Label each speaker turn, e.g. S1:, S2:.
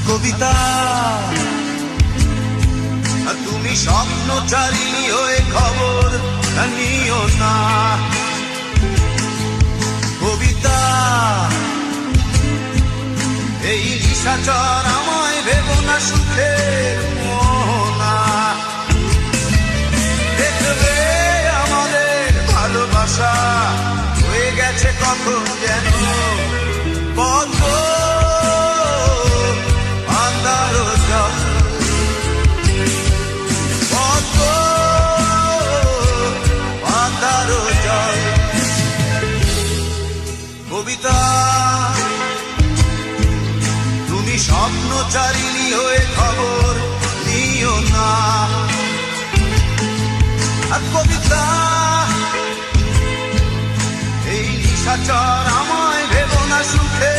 S1: কবিতা তুমি স্বপ্নচারী হয়ে খবর নিও না। কবিতা এই নিশাচর আমায় ভেবো না সুখের মোহনা। দেখবে আমাদের ভালোবাসা হয়ে গেছে কখন যেন পদ্ম আন্দার জল, পদ্ম আন্দার জল। কবিতা তুমি স্বপ্নচারিণী হয়ে খবর নিও না। কবিতা এই নিশাচর আমায় ভেবো না সুখে